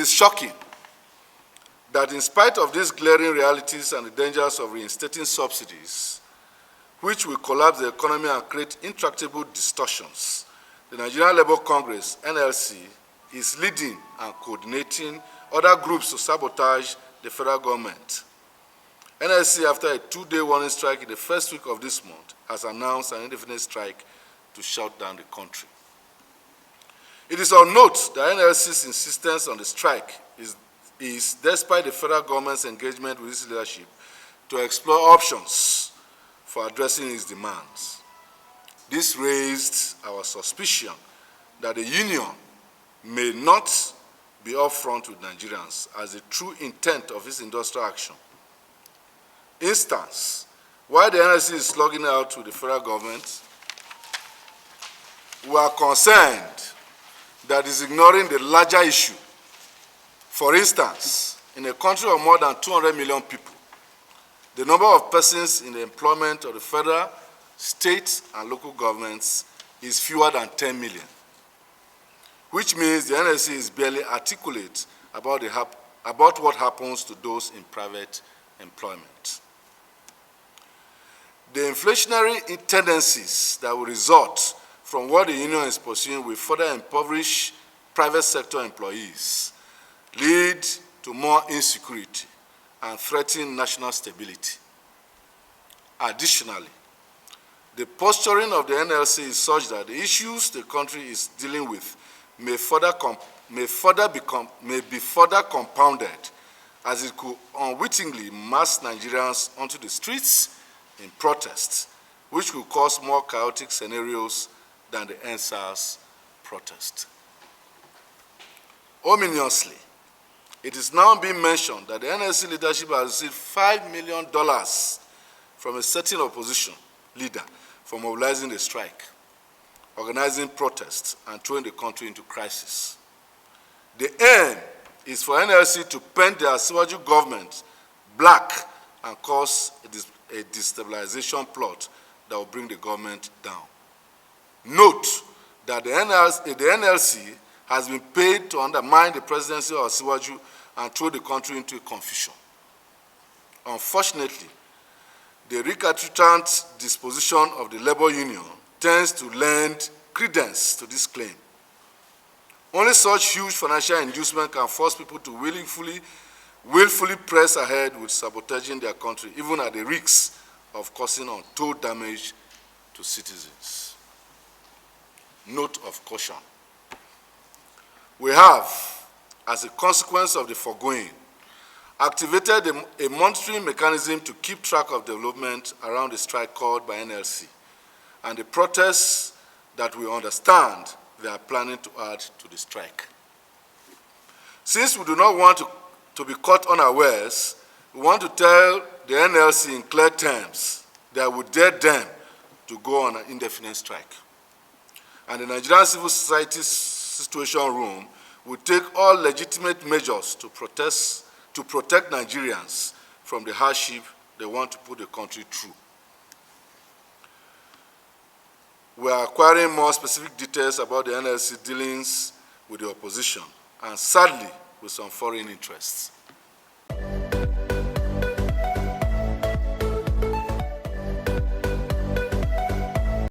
is shocking that in spite of these glaring realities and the dangers of reinstating subsidies, which will collapse the economy and create intractable distortions, the Nigerian Labour Congress, NLC, is leading and coordinating other groups to sabotage the federal government. NLC, after a 2-day warning strike in the first week of this month, has announced an indefinite strike to shut down the country. It is of note that NLC's insistence on the strike is despite the federal government's engagement with its leadership to explore options for addressing its demands. This raised our suspicion that the union may not be upfront with Nigerians as the true intent of its industrial action. Instance, while the NLC is slugging out with the federal government, we are concerned that is ignoring the larger issue. For instance, in a country of more than 200 million people, the number of persons in the employment of the federal, state, and local governments is fewer than 10 million, which means the NLC is barely articulate about what happens to those in private employment. The inflationary tendencies that will result from what the union is pursuing will further impoverish private sector employees, lead to more insecurity, and threaten national stability. Additionally, the posturing of the NLC is such that the issues the country is dealing with may be further compounded, as it could unwittingly mass Nigerians onto the streets in protest, which will cause more chaotic scenarios than the NSAS protest. Ominously, it is now being mentioned that the NLC leadership has received $5 million from a certain opposition leader for mobilizing the strike, organizing protests, and throwing the country into crisis. The aim is for NLC to paint the Asiwaju government black and cause a destabilization plot that will bring the government down. Note that the NLC has been paid to undermine the presidency of Asiwaju and throw the country into confusion. Unfortunately, the recalcitrant disposition of the labor union tends to lend credence to this claim. Only such huge financial inducement can force people to willfully press ahead with sabotaging their country, even at the risk of causing untold damage to citizens. Note of caution. We have, as a consequence of the foregoing, activated a monitoring mechanism to keep track of development around the strike called by NLC and the protests that we understand they are planning to add to the strike. Since we do not want to be caught unawares, we want to tell the NLC in clear terms that we dare them to go on an indefinite strike. And the Nigerian Civil Society Situation Room will take all legitimate measures to protect Nigerians from the hardship they want to put the country through. We are acquiring more specific details about the NLC dealings with the opposition, and sadly, with some foreign interests.